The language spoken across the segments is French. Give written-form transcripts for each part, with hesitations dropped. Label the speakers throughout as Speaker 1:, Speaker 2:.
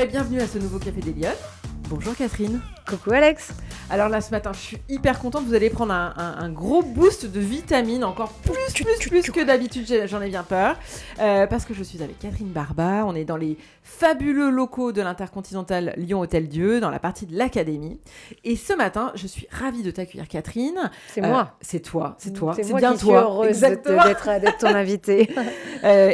Speaker 1: et bienvenue à ce nouveau Café des Lyonnes. Bonjour Catherine.
Speaker 2: Coucou Alex.
Speaker 1: Alors là ce matin je suis hyper contente, vous allez prendre un gros boost de vitamines, encore plus que d'habitude, j'en ai bien peur, parce que je suis avec Catherine Barba, on est dans les fabuleux locaux de l'Intercontinental Lyon Hôtel Dieu, dans la partie de l'académie, et ce matin je suis ravie de t'accueillir Catherine.
Speaker 2: C'est moi.
Speaker 1: C'est toi, c'est
Speaker 2: moi
Speaker 1: bien
Speaker 2: qui
Speaker 1: toi.
Speaker 2: suis heureuse d'être ton invitée.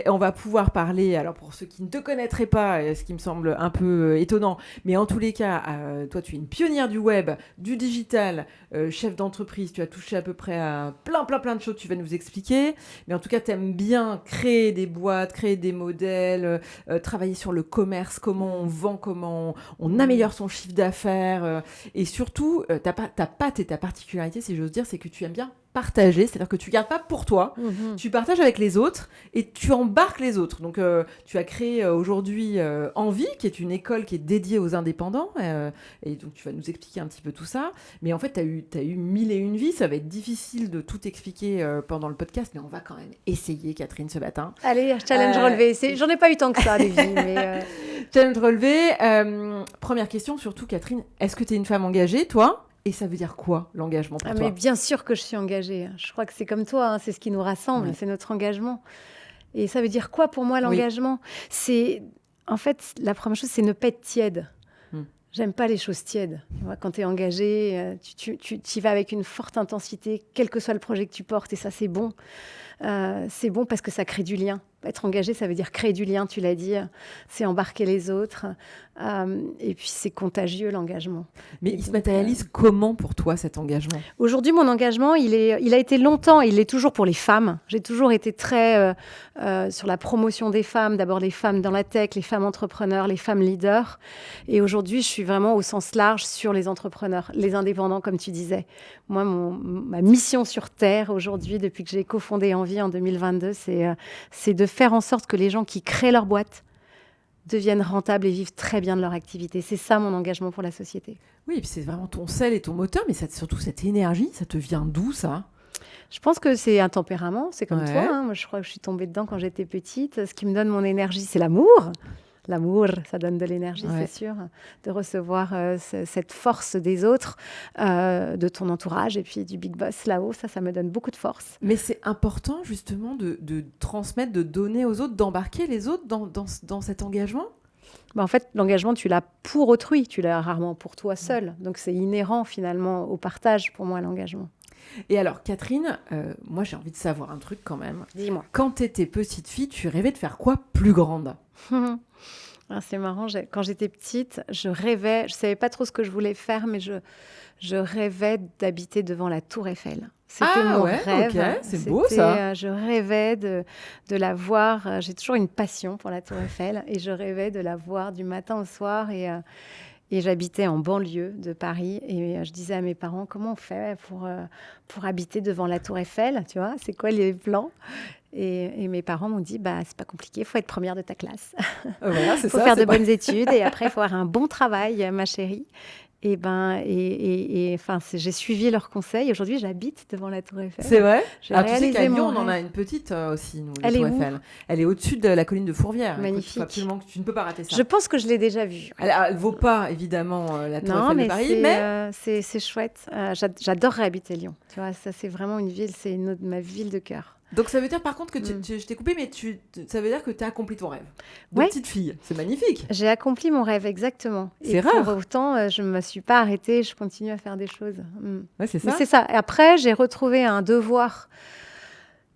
Speaker 1: On va pouvoir parler, alors pour ceux qui ne te connaîtraient pas, ce qui me semble un peu étonnant, mais en tous les cas, toi tu es une pionnière du web, du digital, chef d'entreprise, tu as touché à peu près à plein de choses, tu vas nous expliquer, mais en tout cas tu aimes bien créer des boîtes, créer des modèles, travailler sur le commerce, comment on vend, comment on améliore son chiffre d'affaires, et surtout ta patte et ta particularité, si j'ose dire, c'est que tu aimes bien partager, c'est-à-dire que tu gardes pas pour toi, tu partages avec les autres et tu embarques les autres. Donc tu as créé aujourd'hui Envie, qui est une école qui est dédiée aux indépendants, et donc tu vas nous expliquer un petit peu tout ça. Mais en fait, tu as eu mille et une vies, ça va être difficile de tout expliquer pendant le podcast, mais on va quand même essayer, Catherine, ce matin.
Speaker 2: Allez, challenge relevé. J'en ai pas eu tant que ça, des vies, mais...
Speaker 1: Challenge relevé. Première question, surtout, Catherine, est-ce que tu es une femme engagée, toi ? Et ça veut dire quoi, l'engagement pour toi ?
Speaker 2: Mais bien sûr que je suis engagée. Je crois que c'est comme toi, c'est ce qui nous rassemble, c'est notre engagement. Et ça veut dire quoi pour moi, l'engagement ? C'est, en fait, la première chose, c'est ne pas être tiède. J'aime pas les choses tièdes. Quand tu es engagé, tu y vas avec une forte intensité, quel que soit le projet que tu portes, et ça, c'est bon. C'est bon parce que ça crée du lien. Être engagé, ça veut dire créer du lien, tu l'as dit. C'est embarquer les autres. Et puis, c'est contagieux, l'engagement.
Speaker 1: Mais il se matérialise comment pour toi, cet engagement ?
Speaker 2: Aujourd'hui, mon engagement, il a été longtemps, il est toujours pour les femmes. J'ai toujours été très sur la promotion des femmes. D'abord, les femmes dans la tech, les femmes entrepreneurs, les femmes leaders. Et aujourd'hui, je suis vraiment au sens large sur les entrepreneurs, les indépendants, comme tu disais. Moi, ma mission sur Terre, aujourd'hui, depuis que j'ai cofondé Envie en 2022, c'est de faire en sorte que les gens qui créent leur boîte deviennent rentables et vivent très bien de leur activité. C'est ça mon engagement pour la société.
Speaker 1: Oui, et puis c'est vraiment ton sel et ton moteur, mais surtout cette énergie, ça te vient d'où, ça ?
Speaker 2: Je pense que c'est un tempérament, c'est comme toi. Moi, je crois que je suis tombée dedans quand j'étais petite. Ce qui me donne mon énergie, c'est l'amour. L'amour, ça donne de l'énergie, c'est sûr, de recevoir cette force des autres, de ton entourage et puis du big boss là-haut, ça me donne beaucoup de force.
Speaker 1: Mais c'est important justement de transmettre, de donner aux autres, d'embarquer les autres dans cet engagement ?
Speaker 2: En fait, l'engagement, tu l'as pour autrui, tu l'as rarement pour toi seul. Donc c'est inhérent finalement au partage pour moi, l'engagement.
Speaker 1: Et alors, Catherine, moi j'ai envie de savoir un truc quand même.
Speaker 2: Dis-moi.
Speaker 1: Quand tu étais petite fille, tu rêvais de faire quoi plus grande ?
Speaker 2: C'est marrant, quand j'étais petite, je rêvais, je ne savais pas trop ce que je voulais faire, mais je rêvais d'habiter devant la Tour Eiffel. C'était mon rêve.
Speaker 1: Okay. C'est beau ça.
Speaker 2: Je rêvais de la voir, j'ai toujours une passion pour la Tour Eiffel, et je rêvais de la voir du matin au soir, et j'habitais en banlieue de Paris, et je disais à mes parents, comment on fait pour habiter devant la Tour Eiffel, tu vois, c'est quoi les plans ? Et mes parents m'ont dit, c'est pas compliqué, il faut être première de ta classe.
Speaker 1: Voilà,
Speaker 2: il faut faire de bonnes études, et après, il faut avoir un bon travail, ma chérie. J'ai suivi leurs conseils. Aujourd'hui, j'habite devant la Tour Eiffel.
Speaker 1: C'est vrai ? Alors, tu sais qu'à Lyon, on en a une petite aussi, nous, la
Speaker 2: Elle
Speaker 1: Tour
Speaker 2: est
Speaker 1: Eiffel. Elle est au-dessus de la colline de Fourvière.
Speaker 2: Magnifique.
Speaker 1: Absolument, tu ne peux pas rater ça.
Speaker 2: Je pense que je l'ai déjà vue.
Speaker 1: Elle ne vaut pas, évidemment, la Tour Eiffel de Paris, mais...
Speaker 2: c'est chouette. J'adorerais habiter Lyon. Tu vois, ça, c'est vraiment une ville, c'est ma ville de cœur.
Speaker 1: Donc ça veut dire par contre que je t'ai coupé, mais ça veut dire que tu as accompli ton rêve de petite fille. C'est magnifique.
Speaker 2: J'ai accompli mon rêve, exactement.
Speaker 1: C'est rare.
Speaker 2: Pour autant, je ne me suis pas arrêtée, je continue à faire des choses.
Speaker 1: Ouais, c'est ça.
Speaker 2: Mais c'est ça. Et après, j'ai retrouvé un devoir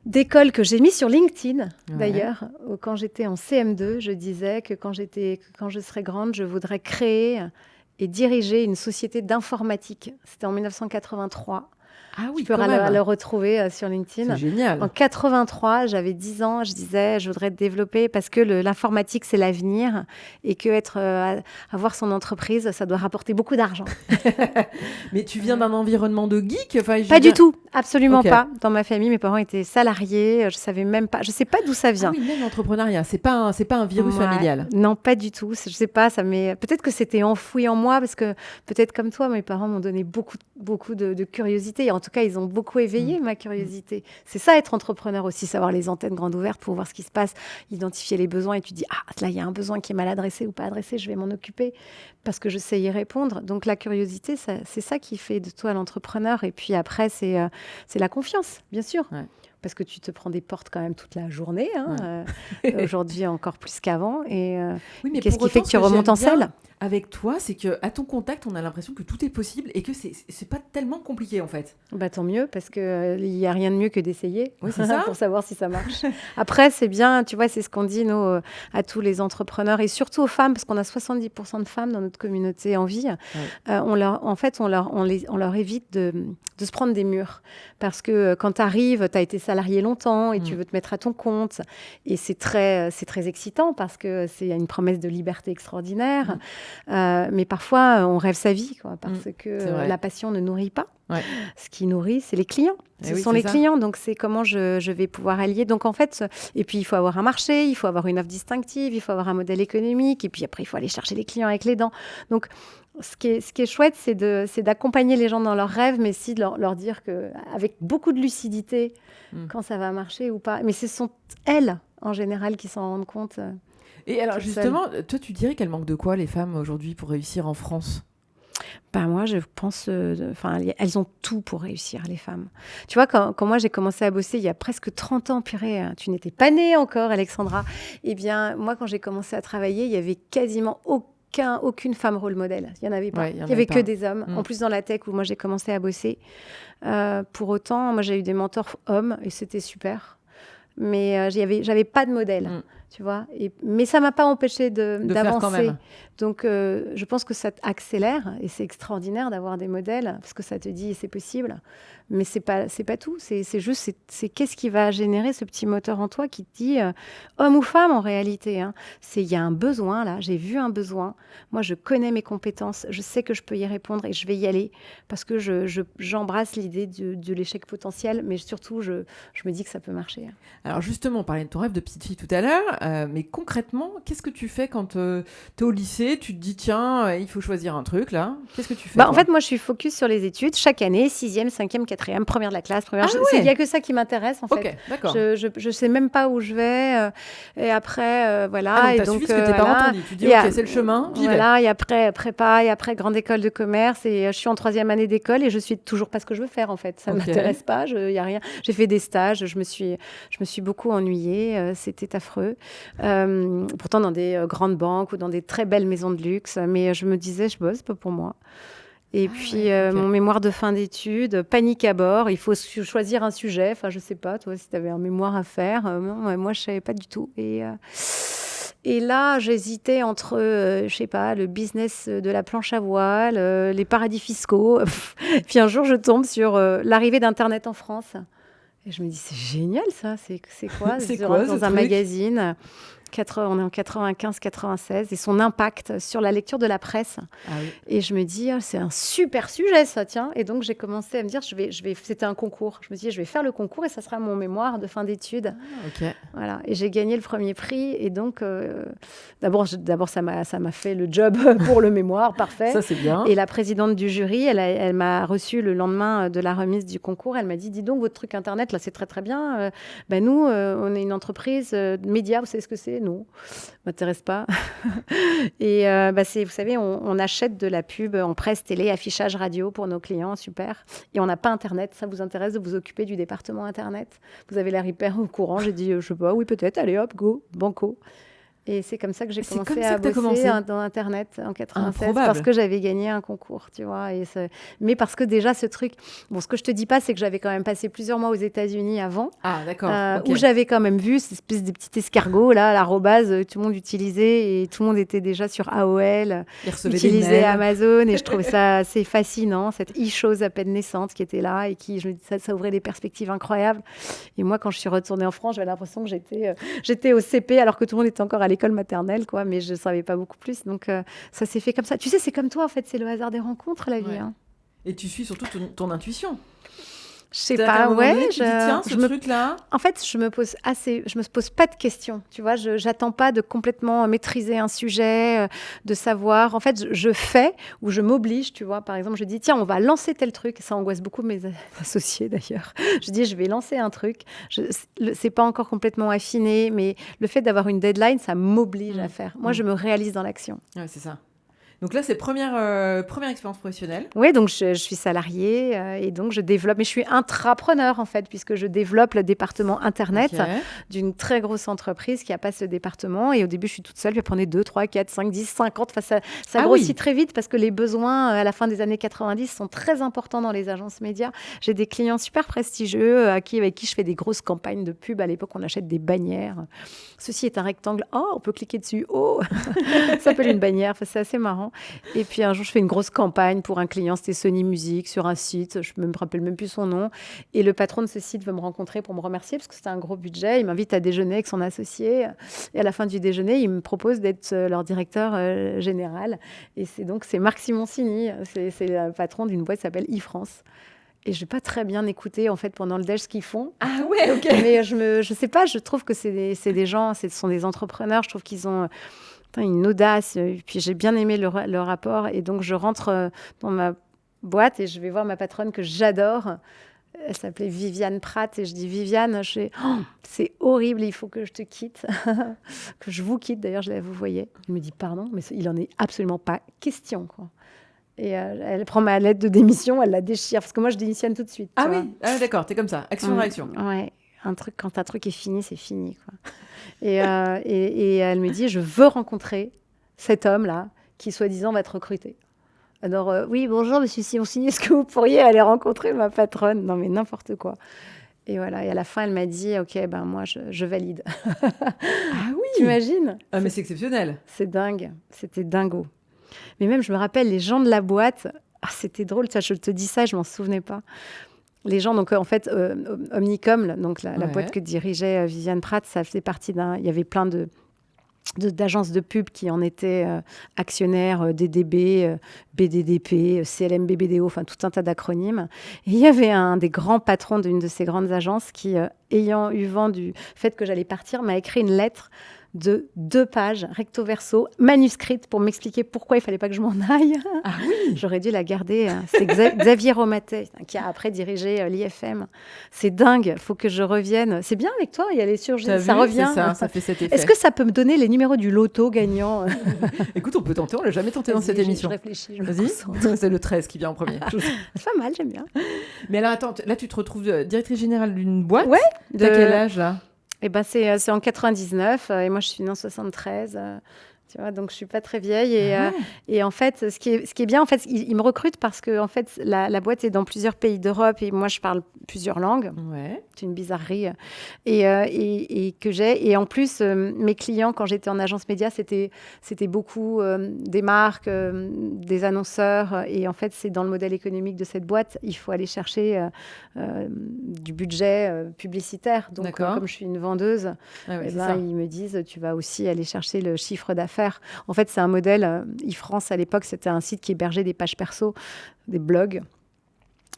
Speaker 2: d'école que j'ai mis sur LinkedIn, d'ailleurs. Quand j'étais en CM2, je disais que quand je serais grande, je voudrais créer et diriger une société d'informatique. C'était en 1983.
Speaker 1: Ah oui,
Speaker 2: tu peux le retrouver sur LinkedIn.
Speaker 1: C'est génial.
Speaker 2: En 83, j'avais 10 ans, je disais, je voudrais développer parce que l'informatique, c'est l'avenir et que avoir son entreprise, ça doit rapporter beaucoup d'argent.
Speaker 1: Mais tu viens d'un environnement de geek ?
Speaker 2: Pas du tout, absolument pas. Dans ma famille, mes parents étaient salariés, je savais même pas, je sais pas d'où ça vient.
Speaker 1: Ah oui, même l'entrepreneuriat, c'est pas un virus familial.
Speaker 2: Non, pas du tout. Je sais pas, peut-être que c'était enfoui en moi parce que peut-être comme toi, mes parents m'ont donné beaucoup de curiosité. Et tout cas, ils ont beaucoup éveillé ma curiosité. C'est ça, être entrepreneur aussi, savoir les antennes grandes ouvertes pour voir ce qui se passe, identifier les besoins et tu dis, ah, là, il y a un besoin qui est mal adressé ou pas adressé, je vais m'en occuper parce que je sais y répondre. Donc, la curiosité, c'est ça qui fait de toi l'entrepreneur. Et puis après, c'est la confiance, bien sûr. Ouais. Parce que tu te prends des portes quand même toute la journée, aujourd'hui encore plus qu'avant. Et oui, qu'est-ce qui fait que tu remontes en selle ?
Speaker 1: Avec toi, c'est qu'à ton contact, on a l'impression que tout est possible et que c'est pas tellement compliqué en fait.
Speaker 2: Bah, tant mieux, parce qu'il n'y a rien de mieux que d'essayer
Speaker 1: c'est ça.
Speaker 2: Pour savoir si ça marche. Après, c'est bien, tu vois, c'est ce qu'on dit nous, à tous les entrepreneurs et surtout aux femmes, parce qu'on a 70% de femmes dans notre communauté en vie. Ouais. On leur évite de se prendre des murs. Parce que quand tu arrives, tu as été salarié longtemps et tu veux te mettre à ton compte. Et c'est très excitant parce que c'est une promesse de liberté extraordinaire. Mais parfois, on rêve sa vie, quoi, parce que la passion ne nourrit pas. Ouais. Ce qui nourrit, c'est les clients. Ce sont les clients, donc c'est comment je vais pouvoir allier. Donc en fait, et puis il faut avoir un marché, il faut avoir une offre distinctive, il faut avoir un modèle économique, et puis après, il faut aller chercher les clients avec les dents. Donc, ce qui est chouette, c'est d'accompagner les gens dans leurs rêves, mais aussi de leur dire qu'avec beaucoup de lucidité, quand ça va marcher ou pas. Mais ce sont elles, en général, qui s'en rendent compte.
Speaker 1: Et alors justement, toi, tu dirais qu'elles manquent de quoi, les femmes, aujourd'hui, pour réussir en France ?
Speaker 2: Ben moi, je pense... elles ont tout pour réussir, les femmes. Tu vois, quand moi, j'ai commencé à bosser il y a presque 30 ans, purée, tu n'étais pas née encore, Alexandra. Eh bien, moi, quand j'ai commencé à travailler, il y avait quasiment aucune femme rôle modèle. Il n'y en avait pas. Il n'y avait que des hommes. En plus, dans la tech, où moi, j'ai commencé à bosser. Pour autant, moi, j'ai eu des mentors hommes, et c'était super. Mais j'avais pas de modèle. Tu vois, mais ça ne m'a pas empêché d'avancer. Quand même. Donc, je pense que ça accélère et c'est extraordinaire d'avoir des modèles parce que ça te dit c'est possible. Mais ce n'est pas tout. C'est juste qu'est-ce qui va générer ce petit moteur en toi qui te dit homme ou femme en réalité. Il y a un besoin là. J'ai vu un besoin. Moi, je connais mes compétences. Je sais que je peux y répondre et je vais y aller parce que j'embrasse l'idée de l'échec potentiel. Mais surtout, je me dis que ça peut marcher.
Speaker 1: Alors justement, on parlait de ton rêve de petite fille tout à l'heure. Mais concrètement, qu'est-ce que tu fais quand tu es au lycée ? Tu te dis, tiens, il faut choisir un truc, là. Qu'est-ce que tu fais ?
Speaker 2: En fait, moi, je suis focus sur les études. Chaque année, 6e, 5e, 4e, première de la classe. Il n'y a que ça qui m'intéresse, en fait.
Speaker 1: Ok, d'accord.
Speaker 2: Je ne sais même pas où je vais. Et après, voilà.
Speaker 1: Ah, donc, tu as suivi ce que tes parents t'ont dit. Tu dis, ok, c'est le chemin, j'y vais.
Speaker 2: Voilà, et après, prépa, et après, grande école de commerce. Et je suis en 3e année d'école et je suis toujours pas ce que je veux faire, en fait. Ça ne m'intéresse pas. Il y a rien. J'ai fait des stages. Je me suis beaucoup ennuyée. C'était affreux. Pourtant, dans des grandes banques ou dans des très belles maisons de luxe, mais je me disais, c'est pas pour moi. Et puis, mon mémoire de fin d'études, panique à bord, il faut choisir un sujet. Enfin, je sais pas, toi, si tu avais un mémoire à faire. Non, moi, je savais pas du tout. Et là, j'hésitais entre, je sais pas, le business de la planche à voile, les paradis fiscaux. Puis un jour, je tombe sur l'arrivée d'Internet en France. Et je me dis, c'est génial, ça. C'est quoi
Speaker 1: C'est quoi,
Speaker 2: dans un magazine. On est en 95-96 et son impact sur la lecture de la presse. Ah oui. Et je me dis, c'est un super sujet, ça, tiens. Et donc, j'ai commencé à me dire, c'était un concours. Je me dis, je vais faire le concours et ça sera mon mémoire de fin d'études.
Speaker 1: Ah, ok.
Speaker 2: Voilà. Et j'ai gagné le premier prix. Et donc, d'abord, ça m'a fait le job pour le mémoire, parfait.
Speaker 1: Ça, c'est bien.
Speaker 2: Et la présidente du jury, elle m'a reçue le lendemain de la remise du concours. Elle m'a dit, dis donc, votre truc Internet, là, c'est très, très bien. Nous, on est une entreprise de médias, vous savez ce que c'est ? Non, m'intéresse pas. Et vous savez, on achète de la pub en presse, télé, affichage radio pour nos clients, super. Et on n'a pas Internet. Ça vous intéresse de vous occuper du département Internet ? Vous avez l'air hyper au courant. J'ai dit, je sais pas, oui peut-être, allez hop, go, banco. Et c'est comme ça que j'ai commencé à bosser dans Internet en 96 parce que j'avais gagné un concours, tu vois. Mais parce que déjà, ce truc... Bon, ce que je te dis pas, c'est que j'avais quand même passé plusieurs mois aux États-Unis avant.
Speaker 1: Ah, d'accord.
Speaker 2: Où j'avais quand même vu cette espèce de petit escargot, là, l'arrobase, tout le monde utilisait et tout le monde était déjà sur AOL, utilisait Amazon. Et je trouvais ça assez fascinant, cette e-chose à peine naissante qui était là et qui, je me dis, ça ouvrait des perspectives incroyables. Et moi, quand je suis retournée en France, j'avais l'impression que j'étais au CP alors que tout le monde était encore à l'école maternelle, quoi, mais je ne savais pas beaucoup plus. Donc, ça s'est fait comme ça. Tu sais, c'est comme toi, en fait. C'est le hasard des rencontres, la vie.
Speaker 1: Ouais. Et tu suis surtout ton intuition.
Speaker 2: Je sais
Speaker 1: C'est-à-dire qu'à
Speaker 2: pas,
Speaker 1: un moment
Speaker 2: ouais.
Speaker 1: donné, tu dis, tiens, ce truc-là.
Speaker 2: En fait, je me pose pas de questions. Tu vois, j'attends pas de complètement maîtriser un sujet, de savoir. En fait, je fais ou je m'oblige. Tu vois, par exemple, je dis tiens, on va lancer tel truc. Ça angoisse beaucoup mes associés d'ailleurs. Je dis je vais lancer un truc. C'est pas encore complètement affiné, mais le fait d'avoir une deadline, ça m'oblige à faire. Moi, je me réalise dans l'action.
Speaker 1: Ouais, c'est ça. Donc là, c'est première expérience professionnelle.
Speaker 2: Oui, donc je suis salariée et donc je développe, mais je suis intrapreneur en fait, puisque je développe le département Internet d'une très grosse entreprise qui n'a pas ce département. Et au début, je suis toute seule, puis après on est 2, 3, 4, 5, 10, 50. Enfin, ça grossit très vite parce que les besoins à la fin des années 90 sont très importants dans les agences médias. J'ai des clients super prestigieux avec qui je fais des grosses campagnes de pub. À l'époque, on achète des bannières. Ceci est un rectangle. Oh, on peut cliquer dessus. Oh, ça s'appelle une bannière. Enfin, c'est assez marrant. Et puis un jour, je fais une grosse campagne pour un client, c'était Sony Music, sur un site, je ne me rappelle même plus son nom. Et le patron de ce site veut me rencontrer pour me remercier parce que c'était un gros budget. Il m'invite à déjeuner avec son associé. Et à la fin du déjeuner, il me propose d'être leur directeur général. Et c'est Marc Simoncini, c'est le patron d'une boîte qui s'appelle e-France. Et je n'ai pas très bien écouté en fait pendant le déj ce qu'ils font.
Speaker 1: Ah ouais, ok.
Speaker 2: Mais je sais pas, je trouve que c'est des gens, ce sont des entrepreneurs. Je trouve qu'ils ont une audace. Et puis j'ai bien aimé le rapport. Et donc je rentre dans ma boîte et je vais voir ma patronne que j'adore. Elle s'appelait Viviane Pratt. Et je dis Viviane, c'est horrible, il faut que je te quitte. Que je vous quitte. D'ailleurs, vous voyez. Elle me dit pardon, mais il en est absolument pas question, quoi. Et elle prend ma lettre de démission, elle la déchire. Parce que moi, je démissionne tout de suite.
Speaker 1: Ah oui, d'accord, t'es comme ça. Action-réaction.
Speaker 2: Ouais. Quand un truc est fini, c'est fini, quoi. Et elle me dit, je veux rencontrer cet homme-là qui, soi-disant, va te recruter. Alors, oui, bonjour, monsieur Simoncini, est-ce que vous pourriez aller rencontrer ma patronne? Non, mais n'importe quoi. Et voilà, et à la fin, elle m'a dit, OK, ben moi, je valide.
Speaker 1: Ah oui.
Speaker 2: T'imagines?
Speaker 1: Ah, mais c'est exceptionnel.
Speaker 2: C'est dingue, c'était dingo. Mais même, je me rappelle, les gens de la boîte, c'était drôle, ça, je te dis ça, je m'en souvenais pas. Les gens, donc en fait, Omnicom, donc la boîte que dirigeait Viviane Pratt, ça faisait partie il y avait plein d'agences de pub qui en étaient actionnaires, DDB, BDDP, CLM, BBDO, enfin tout un tas d'acronymes. Et il y avait un des grands patrons d'une de ces grandes agences qui, ayant eu vent du fait que j'allais partir, m'a écrit une lettre de 2 pages, recto verso, manuscrite, pour m'expliquer pourquoi il fallait pas que je m'en aille.
Speaker 1: Ah oui.
Speaker 2: J'aurais dû la garder. C'est Xavier Romatet qui a après dirigé l'IFM. C'est dingue, faut que je revienne. C'est bien avec toi, il y a les surgis, ça revient.
Speaker 1: Ça fait cet effet.
Speaker 2: Est-ce que ça peut me donner les numéros du loto gagnant?
Speaker 1: Écoute, on peut tenter, on l'a jamais tenté dans cette émission.
Speaker 2: Je réfléchis,
Speaker 1: Vas-y, c'est le 13 qui vient en premier.
Speaker 2: C'est pas mal, j'aime bien.
Speaker 1: Mais alors attends, là tu te retrouves directrice générale d'une boîte.
Speaker 2: Ouais.
Speaker 1: T'as quel âge là?
Speaker 2: Eh ben, c'est en 99 et moi je suis née en 73. Tu vois, donc je suis pas très vieille et en fait ce qui est bien, en fait ils me recrutent parce que en fait la boîte est dans plusieurs pays d'Europe et moi je parle plusieurs langues.
Speaker 1: Ouais.
Speaker 2: C'est une bizarrerie et que j'ai, et en plus mes clients quand j'étais en agence média c'était beaucoup des marques, des annonceurs, et en fait c'est dans le modèle économique de cette boîte, il faut aller chercher du budget publicitaire, donc comme je suis une vendeuse, ils me disent tu vas aussi aller chercher le chiffre d'affaires. En fait, c'est un modèle. e-France, à l'époque, c'était un site qui hébergeait des pages perso, des blogs.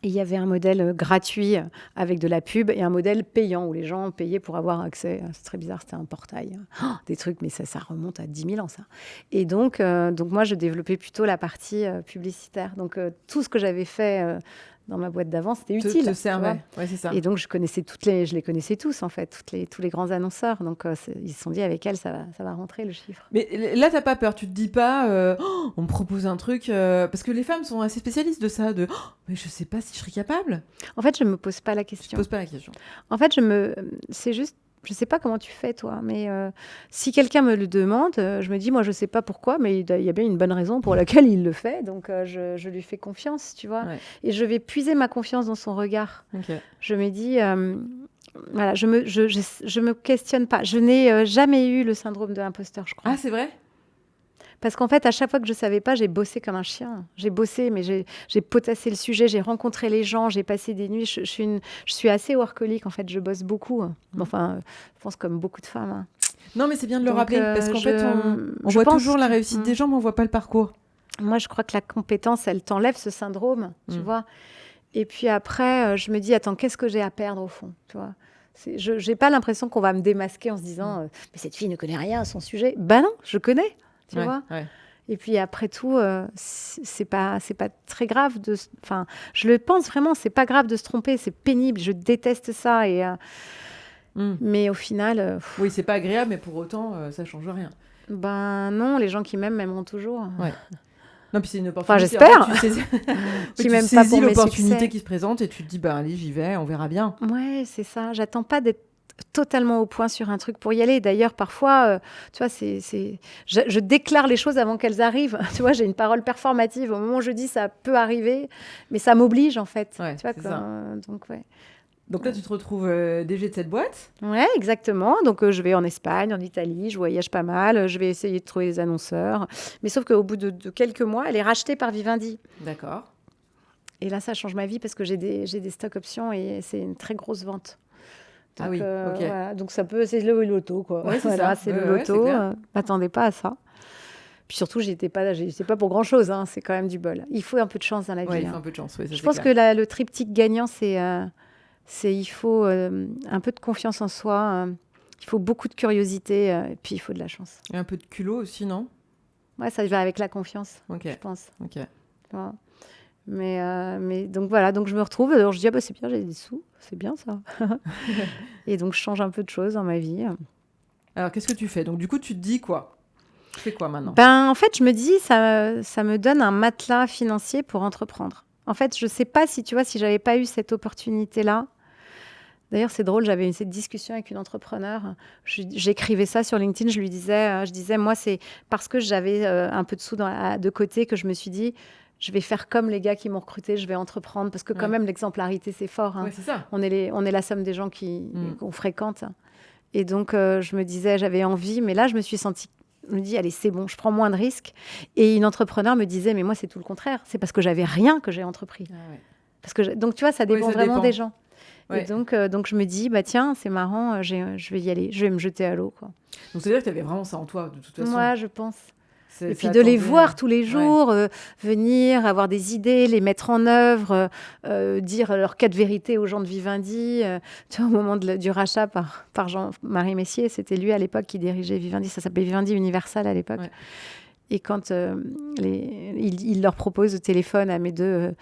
Speaker 2: Et il y avait un modèle gratuit avec de la pub et un modèle payant où les gens payaient pour avoir accès. C'est très bizarre, c'était un portail. Des trucs, mais ça remonte à 10 000 ans, ça. Et donc moi, je développais plutôt la partie publicitaire. Donc, tout ce que j'avais fait dans ma boîte d'avant, c'était utile.
Speaker 1: Te servait. Ouais, c'est ça.
Speaker 2: Et donc, je les connaissais tous, en fait, tous les grands annonceurs. Donc, ils se sont dit, avec elle, ça va rentrer, le chiffre.
Speaker 1: Mais là, t'as pas peur. Tu te dis pas, on me propose un truc... parce que les femmes sont assez spécialistes de ça, mais je sais pas si je serais capable.
Speaker 2: En fait, je me pose pas la question.
Speaker 1: Tu te poses pas la question.
Speaker 2: En fait, c'est juste... Je sais pas comment tu fais, toi, mais si quelqu'un me le demande, je me dis, moi, je sais pas pourquoi, mais il y a bien une bonne raison pour laquelle il le fait, donc je lui fais confiance, tu vois. Ouais. Et je vais puiser ma confiance dans son regard. Okay. Je me dis, voilà, je me questionne pas. Je n'ai jamais eu le syndrome de l'imposteur, je crois.
Speaker 1: Ah, c'est vrai ?
Speaker 2: Parce qu'en fait, à chaque fois que je ne savais pas, j'ai bossé comme un chien. J'ai bossé, mais j'ai potassé le sujet, j'ai rencontré les gens, j'ai passé des nuits. Je suis assez workaholic, en fait, je bosse beaucoup. Enfin, je pense comme beaucoup de femmes. Hein.
Speaker 1: Non, mais c'est bien de le rappeler, parce qu'en fait, on voit toujours la réussite des gens, mais on ne voit pas le parcours.
Speaker 2: Moi, je crois que la compétence, elle t'enlève ce syndrome, tu vois. Et puis après, je me dis, attends, qu'est-ce que j'ai à perdre au fond, tu vois? Je n'ai pas l'impression qu'on va me démasquer en se disant, mais cette fille ne connaît rien à son sujet. Ben non, je connais, tu vois.
Speaker 1: Ouais.
Speaker 2: Et puis après tout, c'est pas très grave enfin, je le pense vraiment, c'est pas grave de se tromper, c'est pénible, je déteste ça. Mais au final,
Speaker 1: oui, c'est pas agréable, mais pour autant, ça change rien.
Speaker 2: Ben non, les gens qui m'aiment m'aimeront toujours.
Speaker 1: Ouais. Non, puis c'est une opportunité.
Speaker 2: Enfin, j'espère.
Speaker 1: Tu saisis l'opportunité qui se présente et tu te dis, bah allez, j'y vais, on verra bien.
Speaker 2: Ouais, c'est ça. J'attends pas d'être totalement au point sur un truc pour y aller. D'ailleurs, parfois, tu vois, je déclare les choses avant qu'elles arrivent. Tu vois, j'ai une parole performative. Au moment où je dis, ça peut arriver, mais ça m'oblige, en fait.
Speaker 1: Ouais,
Speaker 2: tu vois,
Speaker 1: ça.
Speaker 2: Donc, ouais.
Speaker 1: Donc là, tu te retrouves DG de cette boîte.
Speaker 2: Ouais, exactement. Donc, je vais en Espagne, en Italie, je voyage pas mal. Je vais essayer de trouver des annonceurs. Mais sauf qu'au bout de quelques mois, elle est rachetée par Vivendi.
Speaker 1: D'accord.
Speaker 2: Et là, ça change ma vie parce que j'ai des stock options et c'est une très grosse vente. Donc,
Speaker 1: ah oui, ok.
Speaker 2: Voilà. Donc, c'est le loto, quoi.
Speaker 1: Ouais, c'est
Speaker 2: voilà,
Speaker 1: ça.
Speaker 2: c'est le loto. M'attendais pas à ça. Puis surtout, j'étais pas pour grand-chose. Hein. C'est quand même du bol. Il faut un peu de chance dans la vie.
Speaker 1: Ouais, il faut un peu de chance. Oui, ça,
Speaker 2: je pense que le triptyque gagnant, il faut un peu de confiance en soi, il faut beaucoup de curiosité, et puis il faut de la chance.
Speaker 1: Et un peu de culot aussi, non?
Speaker 2: Ouais, ça va avec la confiance, je pense.
Speaker 1: Ok.
Speaker 2: Voilà. Mais donc voilà, donc je me retrouve, alors je dis, c'est bien, j'ai des sous, c'est bien ça. Et donc je change un peu de choses dans ma vie.
Speaker 1: Alors qu'est-ce que tu fais? Donc du coup, tu te dis quoi? Tu fais quoi maintenant?
Speaker 2: En fait, je me dis, ça me donne un matelas financier pour entreprendre. En fait, je ne sais pas si, tu vois, si je n'avais pas eu cette opportunité-là. D'ailleurs, c'est drôle, j'avais eu cette discussion avec une entrepreneur. J'écrivais ça sur LinkedIn, je disais, moi, c'est parce que j'avais un peu de sous de côté que je me suis dit, je vais faire comme les gars qui m'ont recruté, je vais entreprendre. Parce que quand même, l'exemplarité, c'est fort. Hein.
Speaker 1: Ouais, c'est ça.
Speaker 2: On est la somme des gens qu'on fréquente. Et donc, je me disais, j'avais envie, mais là, je me suis sentie... Je me dis, allez, c'est bon, je prends moins de risques. Et une entrepreneur me disait, mais moi, c'est tout le contraire. C'est parce que j'avais rien que j'ai entrepris. Ah ouais. Parce que donc, tu vois, ça dépend vraiment des gens. Ouais. Et donc, je me dis, tiens, c'est marrant, je vais y aller. Je vais me jeter à l'eau, quoi.
Speaker 1: Donc, c'est-à-dire que tu avais vraiment ça en toi, de toute façon.
Speaker 2: Moi, je pense. Et puis de les voir tous les jours, venir, avoir des idées, les mettre en œuvre, dire leur cas de vérité aux gens de Vivendi. Tu vois, au moment du rachat par Jean-Marie Messier, c'était lui à l'époque qui dirigeait Vivendi. Ça s'appelait Vivendi Universal à l'époque. Ouais. Et quand il leur propose au téléphone à mes deux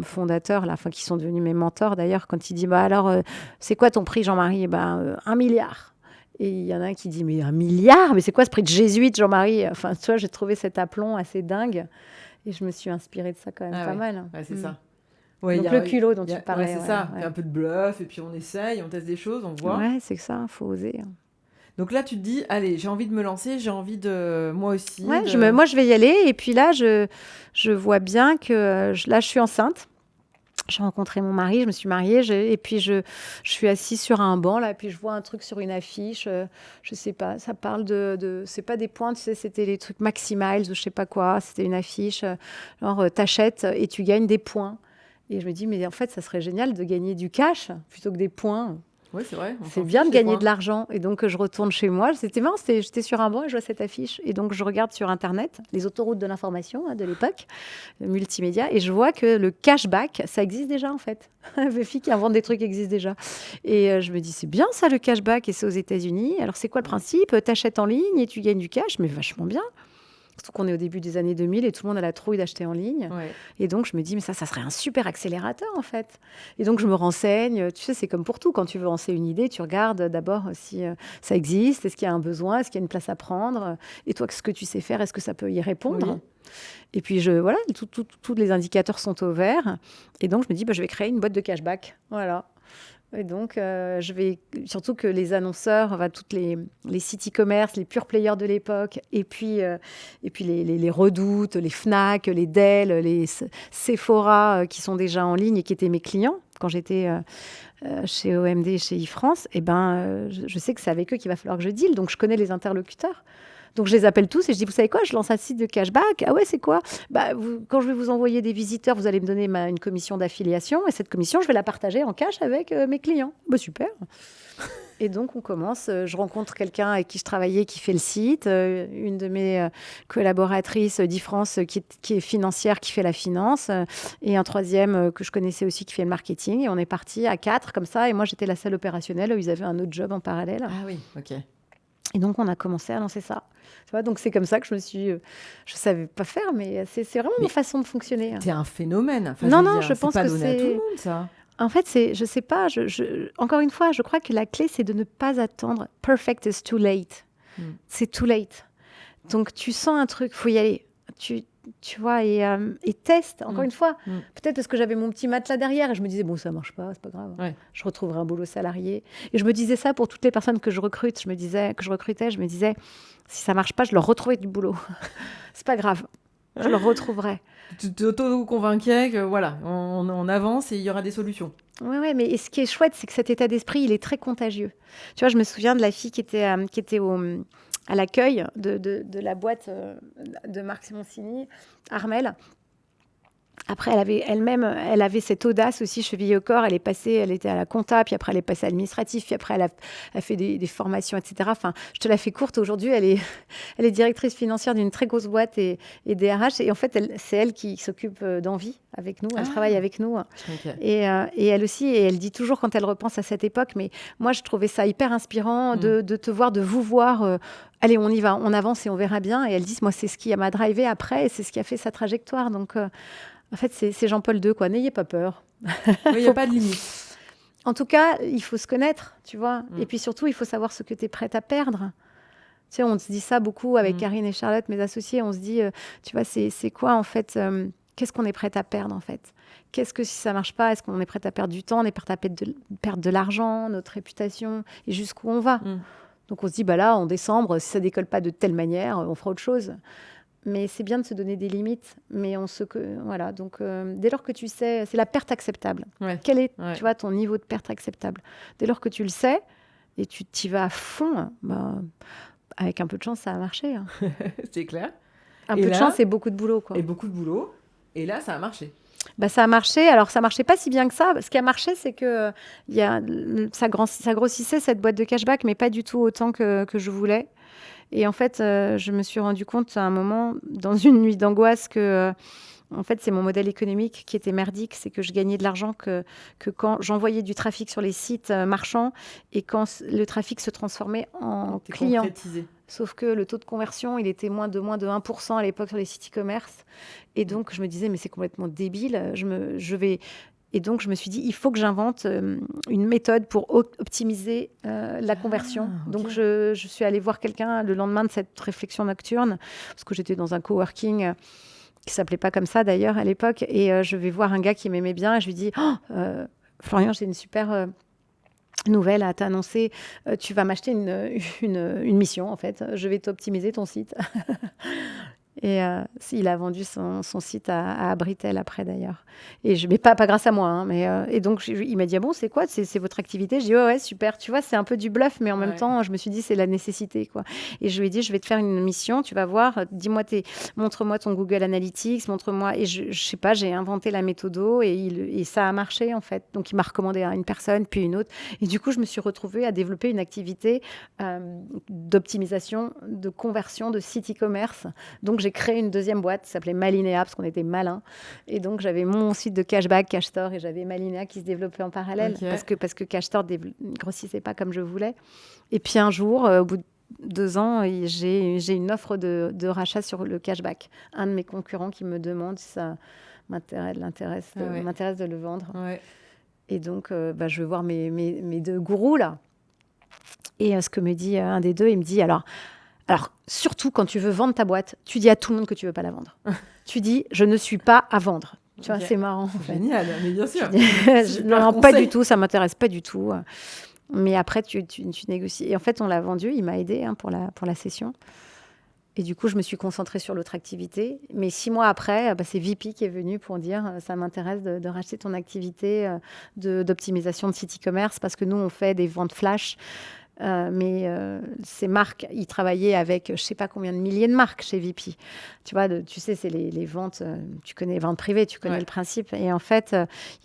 Speaker 2: fondateurs, là, qui sont devenus mes mentors d'ailleurs, quand il dit, alors, c'est quoi ton prix, Jean-Marie? 1 milliard. Et il y en a un qui dit, mais 1 milliard? Mais c'est quoi ce prix de jésuite, Jean-Marie? Enfin, tu vois, j'ai trouvé cet aplomb assez dingue. Et je me suis inspirée de ça quand même pas mal.
Speaker 1: Ouais, c'est ça.
Speaker 2: Ouais, donc le culot dont tu parlais.
Speaker 1: Ouais, c'est ça. Ouais. Un peu de bluff, et puis on essaye, on teste des choses, on voit.
Speaker 2: Ouais, c'est ça, il faut oser. Donc
Speaker 1: là, tu te dis, allez, j'ai envie de me lancer, j'ai envie de... Moi aussi.
Speaker 2: Ouais, moi, je vais y aller. Et puis là, je vois bien que là, je suis enceinte. J'ai rencontré mon mari, je me suis mariée, et puis je suis assise sur un banc, là, et puis je vois un truc sur une affiche, je sais pas, ça parle c'est pas des points, tu sais, c'était les trucs Maximiles ou je sais pas quoi, c'était une affiche, genre t'achètes et tu gagnes des points. Et je me dis, mais en fait, ça serait génial de gagner du cash plutôt que des points.
Speaker 1: Oui, c'est vrai.
Speaker 2: C'est bien de gagner de l'argent. Et donc, je retourne chez moi. C'était marrant, j'étais sur un banc et je vois cette affiche. Et donc, je regarde sur Internet, les autoroutes de l'information de l'époque, multimédia, et je vois que le cashback, ça existe déjà, en fait. Les filles qui inventent des trucs existent déjà. Et je me dis, c'est bien ça, le cashback, et c'est aux États-Unis. Alors, c'est quoi le principe? T'achètes en ligne et tu gagnes du cash, mais vachement bien. Surtout qu'on est au début des années 2000 et tout le monde a la trouille d'acheter en ligne. Ouais. Et donc, je me dis, mais ça serait un super accélérateur, en fait. Et donc, je me renseigne. Tu sais, c'est comme pour tout. Quand tu veux lancer une idée, tu regardes d'abord si ça existe, est-ce qu'il y a un besoin, est-ce qu'il y a une place à prendre. Et toi, ce que tu sais faire, est-ce que ça peut y répondre? Oui. Et puis, voilà, tous les indicateurs sont au vert. Et donc, je me dis, je vais créer une boîte de cashback. Voilà. Et donc, je vais surtout que les annonceurs, toutes les sites e-commerce, les pure players de l'époque, et puis les Redoutes, les Fnac, les Dell, les Sephora qui sont déjà en ligne et qui étaient mes clients quand j'étais chez OMD et chez e-France, je sais que c'est avec eux qu'il va falloir que je deal. Donc, je connais les interlocuteurs. Donc, je les appelle tous et je dis, vous savez quoi, je lance un site de cashback. Ah ouais, c'est quoi? Quand je vais vous envoyer des visiteurs, vous allez me donner une commission d'affiliation. Et cette commission, je vais la partager en cash avec mes clients. Super. Et donc, on commence. Je rencontre quelqu'un avec qui je travaillais qui fait le site, une de mes collaboratrices d'e-France qui est financière, qui fait la finance, et un troisième que je connaissais aussi qui fait le marketing. Et on est parti à 4 comme ça. Et moi, j'étais la seule opérationnelle. Ils avaient un autre job en parallèle.
Speaker 1: Ah oui, ok.
Speaker 2: Et donc, on a commencé à lancer ça. Tu vois, donc, c'est comme ça que je me suis... je ne savais pas faire, mais c'est vraiment ma façon de fonctionner.
Speaker 1: T'es un phénomène. Enfin,
Speaker 2: Non, je pense
Speaker 1: pas
Speaker 2: que
Speaker 1: donné à tout le monde, ça.
Speaker 2: En fait, je sais pas. Encore une fois, je crois que la clé, c'est de ne pas attendre. Perfect is too late. C'est too late. Donc, tu sens un truc, faut y aller. Tu vois, et teste, encore une fois. Peut-être parce que j'avais mon petit matelas derrière et je me disais, bon, ça marche pas, c'est pas grave.
Speaker 1: Ouais.
Speaker 2: Je retrouverai un boulot salarié. Et je me disais ça pour toutes les personnes que je recrutais, je me disais, si ça marche pas, je leur retrouvais du boulot. C'est pas grave, je leur retrouverai.
Speaker 1: Tu t'auto-convainquais que voilà, on avance et il y aura des solutions.
Speaker 2: Ouais, mais ce qui est chouette, c'est que cet état d'esprit, il est très contagieux. Tu vois, je me souviens de la fille qui était à l'accueil de la boîte de Marc Simoncini, Armelle. Après, elle avait cette audace aussi, cheville au corps. Elle était à la compta, puis après, elle est passée à l'administratif, puis après, elle a fait des formations, etc. Enfin, je te la fais courte. Aujourd'hui, elle est directrice financière d'une très grosse boîte et DRH. Et en fait, c'est elle qui s'occupe d'Envie avec nous. Elle travaille avec nous.
Speaker 1: Okay.
Speaker 2: Et elle aussi, et elle dit toujours quand elle repense à cette époque, mais moi, je trouvais ça hyper inspirant de te voir, de vous voir. Allez, on y va, on avance et on verra bien. Et elle dit, moi, c'est ce qui m'a drivé après et c'est ce qui a fait sa trajectoire. Donc, en fait, c'est Jean-Paul II, quoi. N'ayez pas peur.
Speaker 1: Il n'y a pas de limite.
Speaker 2: En tout cas, il faut se connaître, tu vois. Et puis surtout, il faut savoir ce que tu es prête à perdre. Tu sais, on se dit ça beaucoup avec Karine et Charlotte, mes associés. On se dit, tu vois, c'est quoi, en fait, qu'est-ce qu'on est prête à perdre, en fait? Qu'est-ce que si ça marche pas, est-ce qu'on est prête à perdre du temps, on est prête à perdre de l'argent, notre réputation, et jusqu'où on va? Donc, on se dit, bah là, en décembre, si ça décolle pas de telle manière, on fera autre chose. Mais c'est bien de se donner des limites. Mais voilà. Donc, dès lors que tu sais, c'est la perte acceptable.
Speaker 1: Ouais.
Speaker 2: Quel est, tu vois, ton niveau de perte acceptable? Dès lors que tu le sais et tu t'y vas à fond, bah, avec un peu de chance, ça a marché. Hein.
Speaker 1: C'est clair.
Speaker 2: Un peu de chance et beaucoup de boulot, quoi.
Speaker 1: Et beaucoup de boulot. Et là, ça a marché.
Speaker 2: Bah, ça a marché. Alors, ça marchait pas si bien que ça. Ce qui a marché, c'est que ça grossissait, cette boîte de cashback, mais pas du tout autant que je voulais. Et en fait, je me suis rendu compte à un moment, dans une nuit d'angoisse, que en fait, c'est mon modèle économique qui était merdique. C'est que je gagnais de l'argent que quand j'envoyais du trafic sur les sites marchands et quand le trafic se transformait en client. Sauf que le taux de conversion, il était moins de 1% à l'époque sur les sites e-commerce. Et donc, je me disais, mais c'est complètement débile. Et donc, je me suis dit, il faut que j'invente une méthode pour optimiser la conversion. Okay. Donc, je suis allée voir quelqu'un le lendemain de cette réflexion nocturne, parce que j'étais dans un coworking qui ne s'appelait pas comme ça d'ailleurs à l'époque. Et je vais voir un gars qui m'aimait bien et je lui dis, Florian, j'ai une super nouvelle à t'annoncer. Tu vas m'acheter une mission, en fait. Je vais t'optimiser ton site. Et il a vendu son site à Abritel après, d'ailleurs. Mais pas grâce à moi. Hein, et donc, il m'a dit, ah bon, c'est quoi? C'est votre activité? Je dis, ouais, super. Tu vois, c'est un peu du bluff, mais en même temps, je me suis dit, c'est la nécessité, quoi. Et je lui ai dit, je vais te faire une mission, tu vas voir, montre-moi ton Google Analytics, montre-moi. Et je sais pas, j'ai inventé la méthodo et ça a marché, en fait. Donc, il m'a recommandé à une personne, puis une autre. Et du coup, je me suis retrouvée à développer une activité d'optimisation, de conversion de site e-commerce. Donc, j'ai créé une deuxième boîte qui s'appelait Malinea parce qu'on était malins. Et donc, j'avais mon site de cashback, Cashstore, et j'avais Malinea qui se développait en parallèle parce que Cashstore ne grossissait pas comme je voulais. Et puis un jour, au bout de 2 ans, j'ai une offre de rachat sur le cashback. Un de mes concurrents qui me demande si ça m'intéresse de le vendre. Ouais. Et donc, je vais voir mes 2 gourous, là. Et ce que me dit un des 2, il me dit, alors, surtout quand tu veux vendre ta boîte, tu dis à tout le monde que tu ne veux pas la vendre. Tu dis, je ne suis pas à vendre. Tu vois, c'est marrant. En fait.
Speaker 1: Génial, mais bien sûr.
Speaker 2: Non, pas du tout, ça ne m'intéresse pas du tout. Mais après, tu négocies. Et en fait, on l'a vendu, il m'a aidé pour la session. Et du coup, je me suis concentrée sur l'autre activité. Mais 6 mois après, c'est VP qui est venu pour dire, ça m'intéresse de racheter ton activité d'optimisation de site e-commerce parce que nous, on fait des ventes flash. Mais ces marques, ils travaillaient avec je ne sais pas combien de milliers de marques chez VP. Tu vois, tu sais, c'est les ventes, tu connais les ventes privées, tu connais le principe. Et en fait,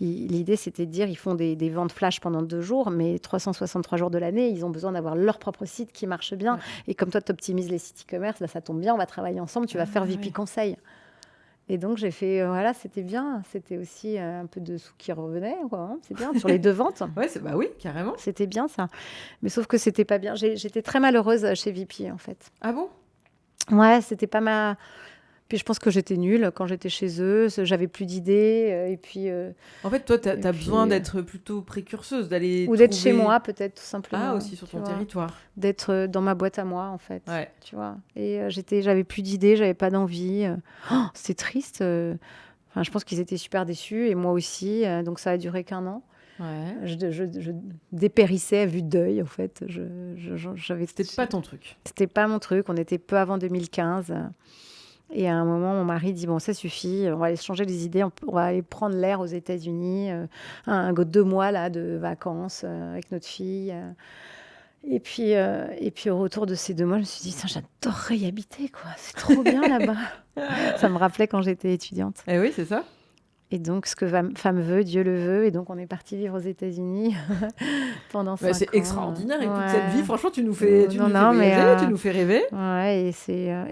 Speaker 2: l'idée, c'était de dire, ils font des ventes flash pendant 2 jours, mais 363 jours de l'année, ils ont besoin d'avoir leur propre site qui marche bien. Et comme toi, tu optimises les sites e-commerce, là, ça tombe bien, on va travailler ensemble, tu vas faire VP Conseil. Et donc, j'ai fait, voilà, c'était bien. C'était aussi un peu de sous qui revenaient, quoi, hein. C'est bien, sur les 2 ventes.
Speaker 1: Bah oui, carrément.
Speaker 2: C'était bien, ça. Mais sauf que c'était pas bien. J'étais très malheureuse chez VP, en fait.
Speaker 1: Ah bon?
Speaker 2: Ouais, c'était pas ma... Puis je pense que j'étais nulle quand j'étais chez eux. J'avais plus d'idées. Et puis...
Speaker 1: En fait, toi, t'as besoin d'être plutôt précurseuse, d'aller
Speaker 2: ou d'être chez moi, peut-être, tout simplement.
Speaker 1: Ah, aussi sur ton territoire.
Speaker 2: D'être dans ma boîte à moi, en fait.
Speaker 1: Ouais.
Speaker 2: Tu vois. Et j'avais plus d'idées, j'avais pas d'envie. C'était triste. Enfin, je pense qu'ils étaient super déçus, et moi aussi. Donc ça a duré qu'1 an.
Speaker 1: Ouais.
Speaker 2: Je dépérissais à vue d'œil, en fait.
Speaker 1: C'était pas ton truc.
Speaker 2: C'était pas mon truc. On était peu avant 2015. Et à un moment, mon mari dit, bon, ça suffit, on va aller changer les idées, on va aller prendre l'air aux États-Unis, 2 mois là, de vacances avec notre fille. Et puis au retour de ces 2 mois, je me suis dit, j'adorerais y habiter, quoi. C'est trop bien là-bas. Ça me rappelait quand j'étais étudiante.
Speaker 1: Eh oui, c'est ça.
Speaker 2: Et donc, ce que femme veut, Dieu le veut. Et donc, on est parti vivre aux États-Unis pendant 5 ans.
Speaker 1: C'est extraordinaire. Écoute, cette vie, franchement, tu nous fais voyager, tu nous fais rêver.
Speaker 2: Ouais,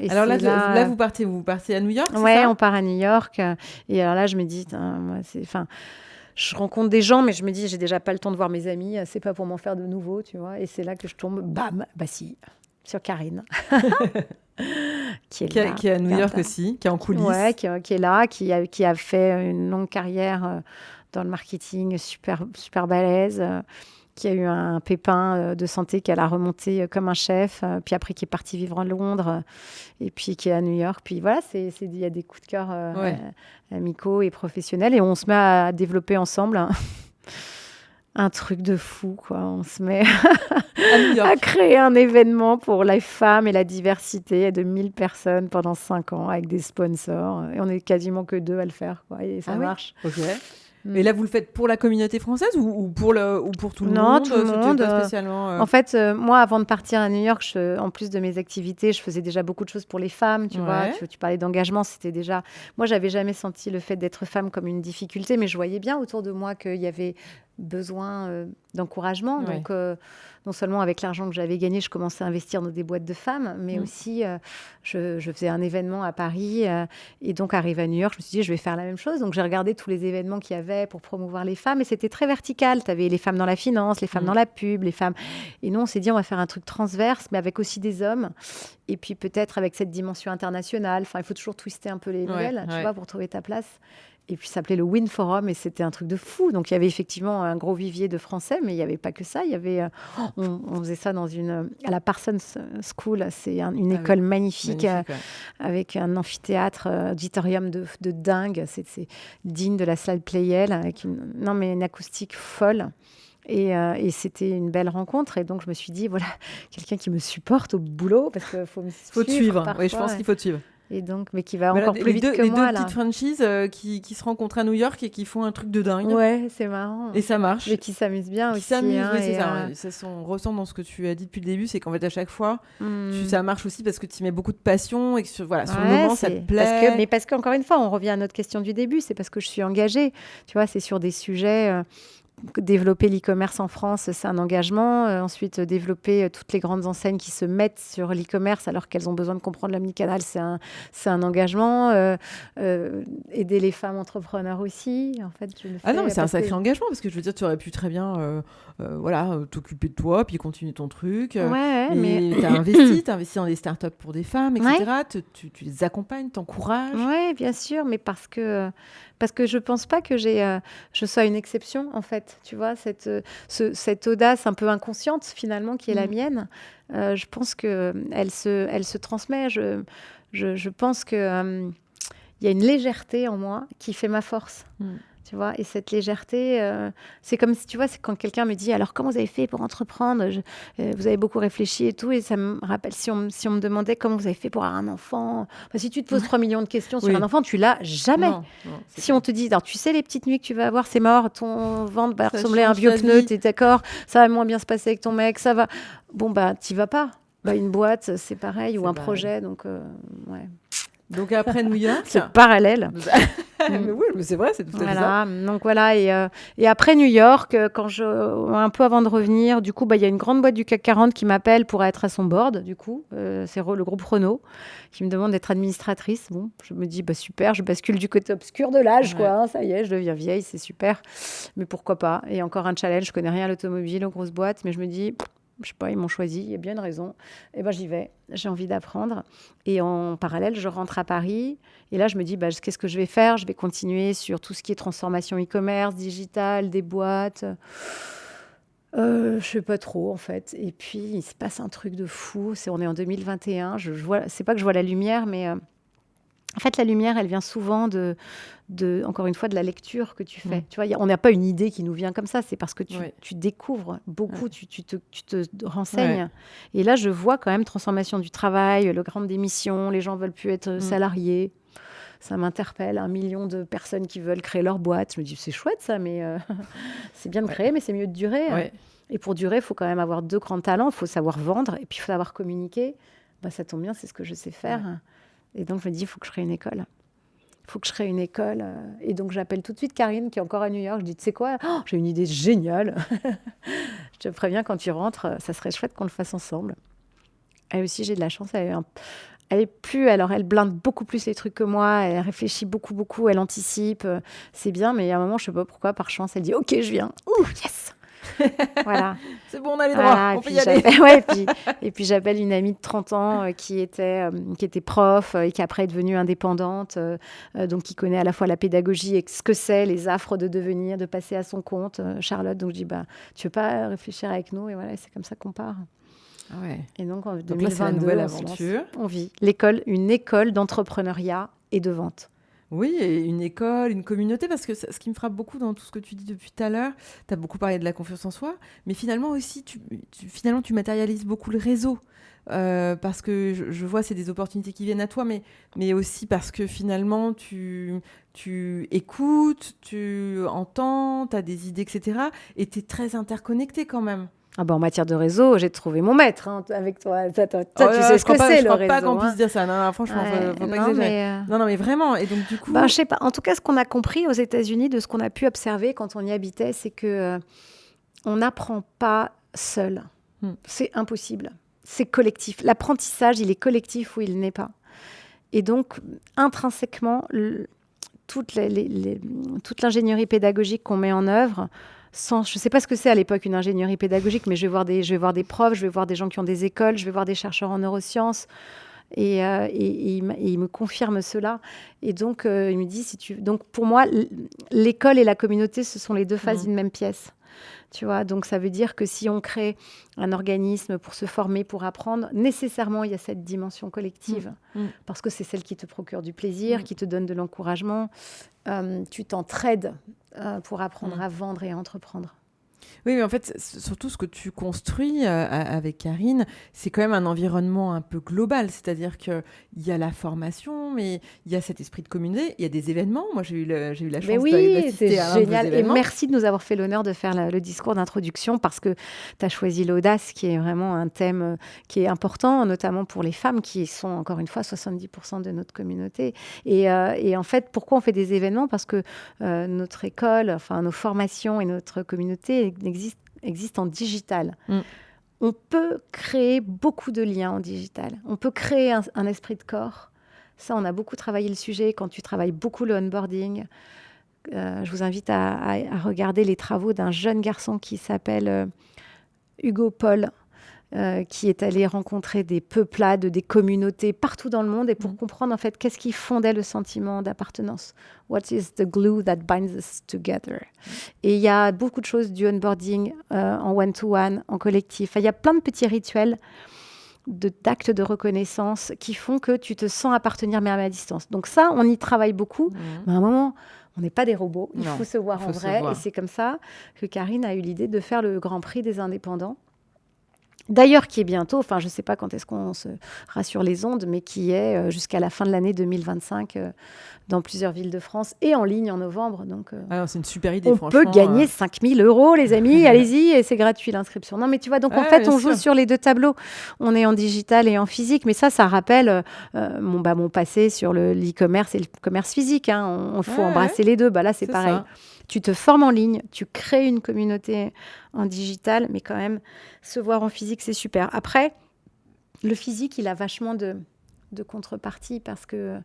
Speaker 1: alors là, vous partez à New York, c'est
Speaker 2: ça ?
Speaker 1: Ça
Speaker 2: on part à New York. Et alors là, je me dis, je rencontre des gens, mais je me dis, j'ai déjà pas le temps de voir mes amis. C'est pas pour m'en faire de nouveau, tu vois. Et c'est là que je tombe, bam, sur Karine. qui est
Speaker 1: à New York aussi, qui est en coulisses.
Speaker 2: Ouais, qui est là, qui a fait une longue carrière dans le marketing super, super balèze, qui a eu un pépin de santé qu'elle a remonté comme un chef, puis après qui est partie vivre à Londres, et puis qui est à New York. Puis voilà, il y a des coups de cœur amicaux et professionnels, et on se met à développer ensemble un truc de fou, quoi. On se met à créer un événement pour les femmes et la diversité de 1000 personnes pendant 5 ans avec des sponsors. Et on est quasiment que 2 à le faire, quoi. Et ça marche.
Speaker 1: Ok. Et là, vous le faites pour la communauté française ou pour tout le monde?
Speaker 2: Non, tout le monde.
Speaker 1: Pas spécialement,
Speaker 2: En fait, moi, avant de partir à New York, en plus de mes activités, je faisais déjà beaucoup de choses pour les femmes. Tu vois, tu parlais d'engagement, c'était déjà... Moi, j'avais jamais senti le fait d'être femme comme une difficulté, mais je voyais bien autour de moi qu'il y avait besoin d'encouragement. Donc, non seulement avec l'argent que j'avais gagné, je commençais à investir dans des boîtes de femmes, mais aussi, je faisais un événement à Paris. Et donc, arrivé à New York, je me suis dit, je vais faire la même chose. Donc, j'ai regardé tous les événements qu'il y avait pour promouvoir les femmes. Et c'était très vertical. Tu avais les femmes dans la finance, les femmes dans la pub, les femmes... Et nous, on s'est dit, on va faire un truc transverse, mais avec aussi des hommes. Et puis, peut-être avec cette dimension internationale. Enfin, il faut toujours twister un peu les nouvelles, tu vois, pour trouver ta place. Et puis, ça s'appelait le Win Forum, et c'était un truc de fou. Donc, il y avait effectivement un gros vivier de Français, mais il n'y avait pas que ça. Il y avait, on faisait ça à la Parsons School. C'est une école magnifique avec un amphithéâtre, auditorium de dingue. C'est digne de la salle Playel, avec une acoustique folle. Et c'était une belle rencontre. Et donc, je me suis dit, voilà, quelqu'un qui me supporte au boulot, parce qu'il faut me
Speaker 1: suivre. Faut te suivre. Oui, je pense qu'il faut te suivre.
Speaker 2: Et donc, mais qui va encore plus vite que moi.
Speaker 1: Les 2 petites franchises qui se rencontrent à New York et qui font un truc de dingue.
Speaker 2: Ouais, c'est marrant.
Speaker 1: Et ça marche.
Speaker 2: Mais qui s'amusent bien aussi.
Speaker 1: Qui s'amusent, oui, c'est ça. On ressent dans ce que tu as dit depuis le début, c'est qu'en fait, à chaque fois, ça marche aussi parce que tu y mets beaucoup de passion et que sur le moment, ça te plaît.
Speaker 2: Mais parce qu'encore une fois, on revient à notre question du début, c'est parce que je suis engagée. Tu vois, c'est sur des sujets... développer l'e-commerce en France, c'est un engagement. Ensuite, développer toutes les grandes enseignes qui se mettent sur l'e-commerce alors qu'elles ont besoin de comprendre l'omnicanal, c'est un engagement. Aider les femmes entrepreneurs aussi. En fait,
Speaker 1: non, mais c'est un sacré engagement parce que je veux dire, tu aurais pu très bien t'occuper de toi puis continuer ton truc. Mais tu as investi dans des startups pour des femmes, etc. Tu les accompagnes, t'encourages.
Speaker 2: Oui, bien sûr, mais parce que je pense pas que je sois une exception, en fait. Tu vois, cette audace un peu inconsciente, finalement, qui est la mienne, je pense qu'elle se transmet. Je pense qu'il y a une légèreté en moi qui fait ma force. Tu vois, et cette légèreté, c'est comme si, tu vois, c'est quand quelqu'un me dit, alors comment vous avez fait pour entreprendre? Vous avez beaucoup réfléchi et tout, et ça me rappelle, si on me demandait comment vous avez fait pour avoir un enfant, enfin, si tu te poses 3 millions de questions sur un enfant, tu l'as jamais.
Speaker 1: Non,
Speaker 2: Si on te dit, alors tu sais les petites nuits que tu vas avoir, c'est mort, ton ventre va
Speaker 1: Ça
Speaker 2: ressembler à un
Speaker 1: change
Speaker 2: vieux
Speaker 1: ta
Speaker 2: pneu,
Speaker 1: vie.
Speaker 2: t'es d'accord, ça va moins bien se passer avec ton mec, ça va. Bon, bah, t'y vas pas. Bah, une boîte, c'est pareil, ou
Speaker 1: C'est
Speaker 2: un
Speaker 1: pareil.
Speaker 2: projet, donc ouais.
Speaker 1: Donc après New York.
Speaker 2: C'est parallèle.
Speaker 1: Mais oui, mais c'est vrai, c'est tout à fait ça.
Speaker 2: Voilà, donc voilà, et après New York, un peu avant de revenir, du coup, bah, il y a une grande boîte du CAC 40 qui m'appelle pour être à son board, du coup, c'est le groupe Renault, qui me demande d'être administratrice. Bon, je me dis, bah, super, je bascule du côté obscur de l'âge, quoi, hein, ça y est, je deviens vieille, c'est super, mais pourquoi pas. Et encore un challenge, je connais rien à l'automobile, aux grosses boîtes, mais je me dis, je sais pas, ils m'ont choisi, il y a bien une raison. Et ben j'y vais, j'ai envie d'apprendre. Et en parallèle, je rentre à Paris. Et là, je me dis, bah, qu'est-ce que je vais faire? Je vais continuer sur tout ce qui est transformation e-commerce, digital, des boîtes. Je sais pas trop, en fait. Et puis, il se passe un truc de fou. On est en 2021. C'est pas que je vois la lumière, mais en fait, la lumière, elle vient souvent encore une fois, de la lecture que tu fais. Tu vois, on n'a pas une idée qui nous vient comme ça. C'est parce que tu découvres beaucoup, tu te renseignes. Et là, je vois quand même transformation du travail, le grande démission, les gens veulent plus être salariés. Ça m'interpelle, 1 million de personnes qui veulent créer leur boîte. Je me dis, c'est chouette ça, mais c'est bien de créer, mais c'est mieux de durer. Et pour durer, il faut quand même avoir 2 grands talents. Il faut savoir vendre et puis il faut savoir communiquer. Bah, ça tombe bien, c'est ce que je sais faire. Et donc, je me dis, il faut que je crée une école. Et donc, j'appelle tout de suite Karine, qui est encore à New York. Je dis, tu sais quoi, j'ai une idée géniale. Je te préviens, quand tu rentres, ça serait chouette qu'on le fasse ensemble. Elle aussi, j'ai de la chance. Elle blinde beaucoup plus les trucs que moi. Elle réfléchit beaucoup, beaucoup. Elle anticipe. C'est bien, mais à un moment, je ne sais pas pourquoi, par chance, elle dit, OK, je viens. Ouh, yes. Voilà.
Speaker 1: C'est bon, on a les droits, on peut y aller.
Speaker 2: Et puis j'appelle une amie de 30 ans qui était prof et qui après est devenue indépendante, donc qui connaît à la fois la pédagogie et ce que c'est, les affres de devenir, de passer à son compte, Charlotte. Donc je dis, bah, tu veux pas réfléchir avec nous? Et voilà, c'est comme ça qu'on part.
Speaker 1: Ah ouais.
Speaker 2: Et donc en 2022,
Speaker 1: là, c'est la nouvelle aventure.
Speaker 2: On vit une école d'entrepreneuriat et de vente.
Speaker 1: Oui, et une école, une communauté, parce que ce qui me frappe beaucoup dans tout ce que tu dis depuis tout à l'heure, tu as beaucoup parlé de la confiance en soi, mais finalement aussi, tu matérialises beaucoup le réseau. Parce que je vois, c'est des opportunités qui viennent à toi, mais aussi parce que finalement, tu écoutes, tu entends, tu as des idées, etc. Et tu es très interconnecté quand même.
Speaker 2: Ah bah en matière de réseau, j'ai trouvé mon maître avec toi. Tu sais ce que c'est, le réseau.
Speaker 1: Je crois pas qu'on puisse dire ça. Non, franchement, faut pas exagérer. Non, mais vraiment. Et donc, du coup...
Speaker 2: je sais pas. En tout cas, ce qu'on a compris aux États-Unis, de ce qu'on a pu observer quand on y habitait, c'est que on n'apprend pas seul. C'est impossible. C'est collectif. L'apprentissage, il est collectif ou il n'est pas. Et donc, intrinsèquement, toute l'ingénierie pédagogique qu'on met en œuvre... je ne sais pas ce que c'est à l'époque une ingénierie pédagogique, mais je vais voir des profs, je vais voir des gens qui ont des écoles, je vais voir des chercheurs en neurosciences, et il me confirme cela. Et donc, il me dit, donc pour moi, l'école et la communauté, ce sont les 2 faces d'une même pièce. Tu vois, donc ça veut dire que si on crée un organisme pour se former, pour apprendre, nécessairement, il y a cette dimension collective, parce que c'est celle qui te procure du plaisir, qui te donne de l'encouragement. Tu t'entraides pour apprendre à vendre et à entreprendre.
Speaker 1: Oui, mais en fait, surtout ce que tu construis avec Karine, c'est quand même un environnement un peu global. C'est-à-dire qu'il y a la formation, mais il y a cet esprit de communauté, il y a des événements. Moi, j'ai eu la chance d'assister à un de vos événements.
Speaker 2: Et merci de nous avoir fait l'honneur de faire le discours d'introduction, parce que tu as choisi l'audace, qui est vraiment un thème qui est important, notamment pour les femmes, qui sont, encore une fois, 70% de notre communauté. Et en fait, pourquoi on fait des événements? Parce que notre école, enfin, nos formations et notre communauté existe en digital. On peut créer beaucoup de liens en digital. On peut créer un esprit de corps. Ça, on a beaucoup travaillé le sujet quand tu travailles beaucoup le onboarding. Je vous invite à regarder les travaux d'un jeune garçon qui s'appelle Hugo Paul, qui est allé rencontrer des peuplades, des communautés partout dans le monde, et pour comprendre en fait qu'est-ce qui fondait le sentiment d'appartenance. What is the glue that binds us together? Et il y a beaucoup de choses du onboarding en one-to-one, en collectif. Il y a plein de petits rituels d'actes de reconnaissance qui font que tu te sens appartenir, mais à distance. Donc ça, on y travaille beaucoup. Mais à un moment, On n'est pas des robots, il
Speaker 1: Non,
Speaker 2: faut se voir
Speaker 1: il
Speaker 2: en
Speaker 1: faut se
Speaker 2: vrai.
Speaker 1: voir.
Speaker 2: Et c'est comme ça que Karine a eu l'idée de faire le Grand Prix des indépendants. D'ailleurs, qui est bientôt, enfin, je ne sais pas quand est-ce qu'on se rassure les ondes, mais qui est jusqu'à la fin de l'année 2025 dans plusieurs villes de France et en ligne en novembre. Donc,
Speaker 1: Ah non, c'est une super idée,
Speaker 2: on
Speaker 1: franchement.
Speaker 2: peut gagner 5 000 €, les amis. Allez-y, et c'est gratuit l'inscription. Non, mais tu vois, donc en
Speaker 1: Ouais,
Speaker 2: fait,
Speaker 1: bien
Speaker 2: on joue
Speaker 1: sûr.
Speaker 2: sur les deux tableaux. On est en digital et en physique, mais ça rappelle mon passé sur l'e-commerce et le commerce physique. Hein. Il faut
Speaker 1: Ouais,
Speaker 2: embrasser les deux. Bah, là, c'est pareil.
Speaker 1: ça.
Speaker 2: Tu te formes en ligne, tu crées une communauté en digital, mais quand même, se voir en physique, c'est super. Après, le physique, il a vachement de contrepartie parce que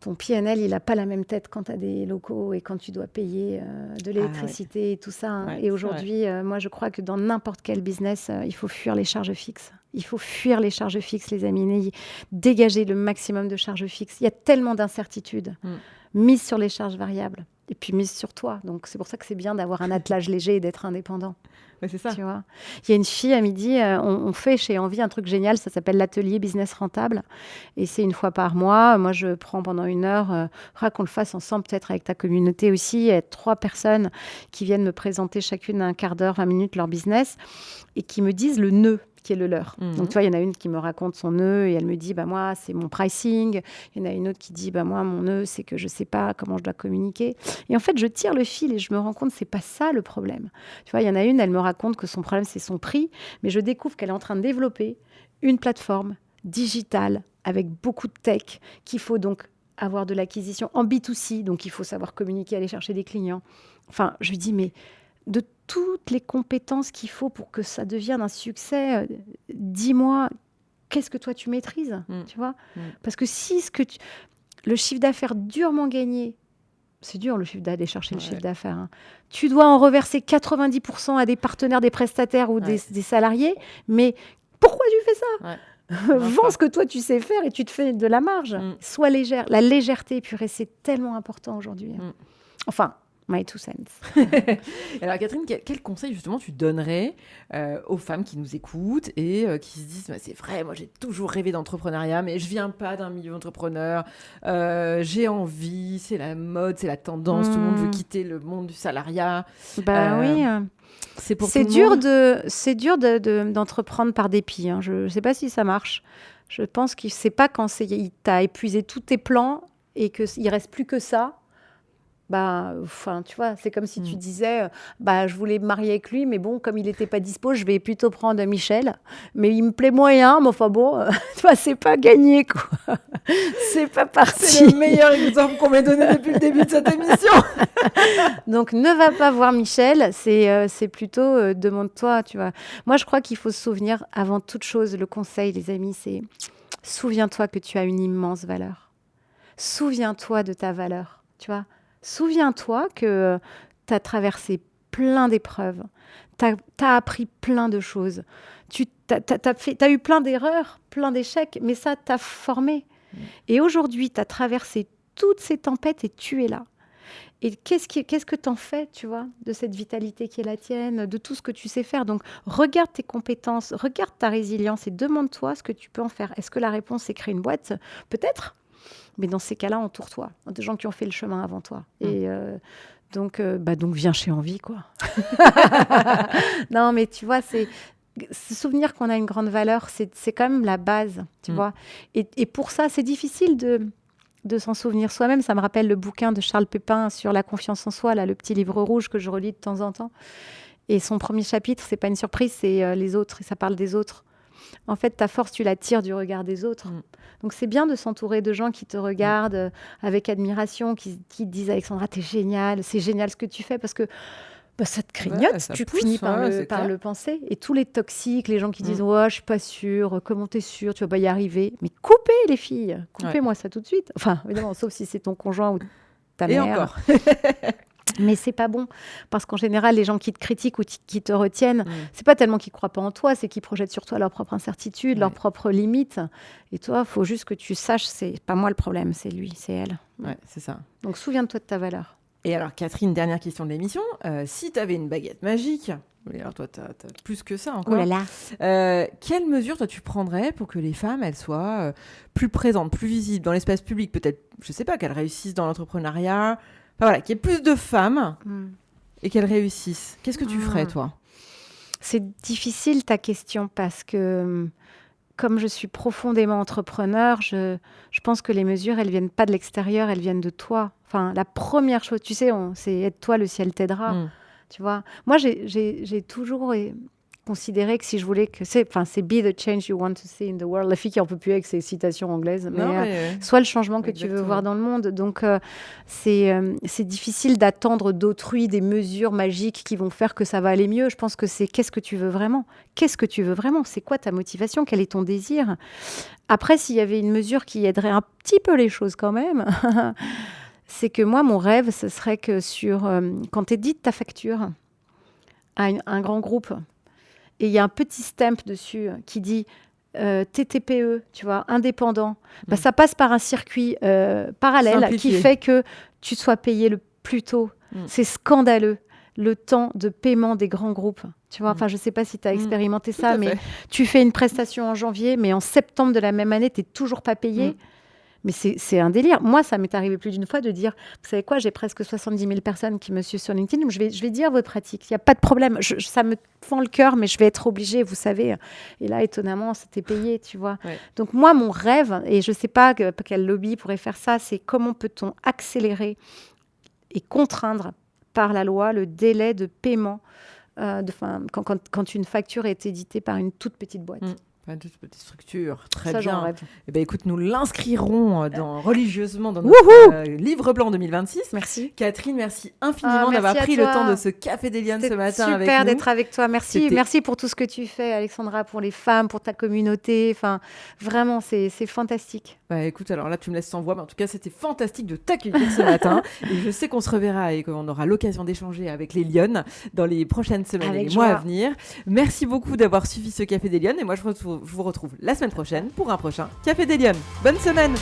Speaker 2: ton PNL, il n'a pas la même tête quand tu as des locaux et quand tu dois payer de l'électricité et tout ça. Hein.
Speaker 1: Ouais,
Speaker 2: Et aujourd'hui, moi, je crois que dans n'importe quel business, il faut fuir les charges fixes. Il faut fuir les charges fixes, les amis. Dégager le maximum de charges fixes. Il y a tellement d'incertitudes. Mise sur les charges variables. Et puis mise sur toi. Donc, c'est pour ça que c'est bien d'avoir un attelage léger et d'être indépendant.
Speaker 1: Ouais, c'est ça.
Speaker 2: Tu vois, il y a une fille à midi, on fait chez Envie un truc génial, ça s'appelle l'atelier business rentable. Et c'est une fois par mois. Moi, je prends pendant 1 heure, qu'on le fasse ensemble, peut-être avec ta communauté aussi. Il y a 3 personnes qui viennent me présenter chacune un quart d'heure, 20 minutes leur business et qui me disent le nœud qui est le leur. Donc, tu vois, il y en a une qui me raconte son nœud et elle me dit, moi, c'est mon pricing. Il y en a une autre qui dit, moi, mon nœud, c'est que je ne sais pas comment je dois communiquer. Et en fait, je tire le fil et je me rends compte que ce n'est pas ça le problème. Tu vois, il y en a une, elle me raconte que son problème, c'est son prix, mais je découvre qu'elle est en train de développer une plateforme digitale avec beaucoup de tech qu'il faut donc avoir de l'acquisition en B2C, donc il faut savoir communiquer, aller chercher des clients. Enfin, je lui dis, mais de toutes les compétences qu'il faut pour que ça devienne un succès, dis-moi, qu'est-ce que toi tu maîtrises, tu vois ? Parce que si le chiffre d'affaires durement gagné, c'est dur le chiffre d'aller chercher le chiffre d'affaires, hein. Tu dois en reverser 90% à des partenaires, des prestataires ou des salariés, mais pourquoi tu fais ça ? Vends ce que toi tu sais faire et tu te fais de la marge. Sois légère. La légèreté, purée, c'est tellement important aujourd'hui. Enfin, my 2 cents.
Speaker 1: Alors Catherine, quel conseil justement tu donnerais aux femmes qui nous écoutent et qui se disent c'est vrai, moi j'ai toujours rêvé d'entrepreneuriat, mais je viens pas d'un milieu entrepreneur, j'ai envie, c'est la mode, c'est la tendance, tout le monde veut quitter le monde du salariat.
Speaker 2: Oui. C'est dur d'entreprendre par dépit. Hein. Je ne sais pas si ça marche. Je pense que c'est pas quand tu as épuisé tous tes plans et qu'il reste plus que ça. Tu vois, c'est comme si tu disais, je voulais me marier avec lui, mais bon, comme il n'était pas dispo, je vais plutôt prendre Michel. Mais il me plaît moyen, mais enfin bon, tu vois, c'est pas gagné, quoi. C'est pas parti.
Speaker 1: C'est le meilleur exemple qu'on m'ait donné depuis le début de cette émission.
Speaker 2: Donc, ne va pas voir Michel, c'est plutôt demande-toi, tu vois. Moi, je crois qu'il faut se souvenir, avant toute chose, le conseil, les amis, c'est souviens-toi que tu as une immense valeur. Souviens-toi de ta valeur, tu vois. Souviens-toi que tu as traversé plein d'épreuves, tu as appris plein de choses, tu as eu plein d'erreurs, plein d'échecs, mais ça t'a formé. Et aujourd'hui, tu as traversé toutes ces tempêtes et tu es là. Et qu'est-ce que tu en fais, tu vois, de cette vitalité qui est la tienne, de tout ce que tu sais faire. Donc, regarde tes compétences, regarde ta résilience et demande-toi ce que tu peux en faire. Est-ce que la réponse, c'est créer une boîte ? Peut-être. Mais dans ces cas-là, entoure-toi de gens qui ont fait le chemin avant toi. Et donc viens chez Envie, quoi. Non, mais tu vois, se souvenir qu'on a une grande valeur, c'est quand même la base, tu vois. Et pour ça, c'est difficile de s'en souvenir soi-même. Ça me rappelle le bouquin de Charles Pépin sur la confiance en soi, là, le petit livre rouge que je relis de temps en temps. Et son premier chapitre, c'est pas une surprise, c'est les autres. Et ça parle des autres. En fait, ta force, tu la tires du regard des autres. Donc, c'est bien de s'entourer de gens qui te regardent avec admiration, qui te disent « Alexandra, t'es géniale, c'est génial ce que tu fais » parce que ça te grignote, tu finis par le penser. Et tous les toxiques, les gens qui disent « Ouais, je suis pas sûre, comment t'es sûre, tu vas pas y arriver ?» Mais coupez les filles, coupez-moi ça tout de suite. Enfin, évidemment, sauf si c'est ton conjoint ou ta mère.
Speaker 1: Et encore.
Speaker 2: Mais c'est pas bon, parce qu'en général, les gens qui te critiquent ou qui te retiennent, c'est pas tellement qu'ils croient pas en toi, c'est qu'ils projettent sur toi leur propre incertitude, leurs propres limites. Et toi, faut juste que tu saches, c'est pas moi le problème, c'est lui, c'est elle.
Speaker 1: Ouais, c'est ça.
Speaker 2: Donc souviens-toi de ta valeur.
Speaker 1: Et alors, Catherine, dernière question de l'émission. Si tu avais une baguette magique, et alors toi, t'as plus que ça encore.
Speaker 2: Oh là là.
Speaker 1: Quelles mesures, toi, tu prendrais pour que les femmes, elles soient plus présentes, plus visibles dans l'espace public, peut-être, je sais pas, qu'elles réussissent dans l'entrepreneuriat, voilà, qu'il y ait plus de femmes
Speaker 2: Mm.
Speaker 1: et qu'elles réussissent. Qu'est-ce que tu ferais, toi?
Speaker 2: C'est difficile ta question parce que comme je suis profondément entrepreneur, je pense que les mesures, elles viennent pas de l'extérieur, elles viennent de toi. Enfin, la première chose, tu sais, c'est aide-toi, le ciel t'aidera.
Speaker 1: Mm.
Speaker 2: Tu vois, moi, j'ai toujours considéré que si je voulais que c'est be the change you want to see in the world. La fille qui en peut plus avec ses citations anglaises, mais
Speaker 1: Non, mais,
Speaker 2: soit le changement que tu veux
Speaker 1: exactement.
Speaker 2: voir dans le monde. Donc, c'est difficile d'attendre d'autrui des mesures magiques qui vont faire que ça va aller mieux. Je pense que c'est qu'est-ce que tu veux vraiment? Qu'est-ce que tu veux vraiment? C'est quoi ta motivation? Quel est ton désir? Après, s'il y avait une mesure qui aiderait un petit peu les choses quand même, c'est que moi, mon rêve, ce serait que quand tu édites ta facture à un grand groupe, et il y a un petit stamp dessus qui dit TTPE, tu vois, indépendant, bah, ça passe par un circuit parallèle
Speaker 1: Simplifié.
Speaker 2: qui fait que tu sois payé le plus tôt. C'est scandaleux, le temps de paiement des grands groupes. Tu vois, enfin, je ne sais pas si tu as expérimenté ça, mais tu fais une prestation en janvier, mais en septembre de la même année, tu n'es toujours pas payé. Mais c'est un délire. Moi, ça m'est arrivé plus d'une fois de dire, vous savez quoi, j'ai presque 70 000 personnes qui me suivent sur LinkedIn, donc je vais dire votre pratique. Il n'y a pas de problème. Ça me fend le cœur, mais je vais être obligée, vous savez. Et là, étonnamment, c'était payé, tu vois. Ouais. Donc moi, mon rêve, et je ne sais pas quel lobby pourrait faire ça, c'est comment peut-on accélérer et contraindre par la loi le délai de paiement quand une facture est éditée par une toute petite boîte.
Speaker 1: Pas de petite structure, très
Speaker 2: ça,
Speaker 1: bien. Eh ben, écoute, nous l'inscrirons religieusement dans notre livre blanc 2026.
Speaker 2: Merci.
Speaker 1: Catherine, merci infiniment d'avoir pris le temps de ce Café des Lionnes ce matin avec nous.
Speaker 2: Super d'être avec toi. Merci pour tout ce que tu fais, Alexandra, pour les femmes, pour ta communauté. Enfin, vraiment, c'est fantastique.
Speaker 1: Bah, écoute, alors là, tu me laisses sans voix, mais en tout cas, c'était fantastique de t'accueillir ce matin. Et je sais qu'on se reverra et qu'on aura l'occasion d'échanger avec les Lionnes dans les prochaines semaines et les mois à venir. Merci beaucoup d'avoir suivi ce Café des Lionnes. Et moi, je vous retrouve la semaine prochaine pour un prochain Café des Lionnes. Bonne semaine!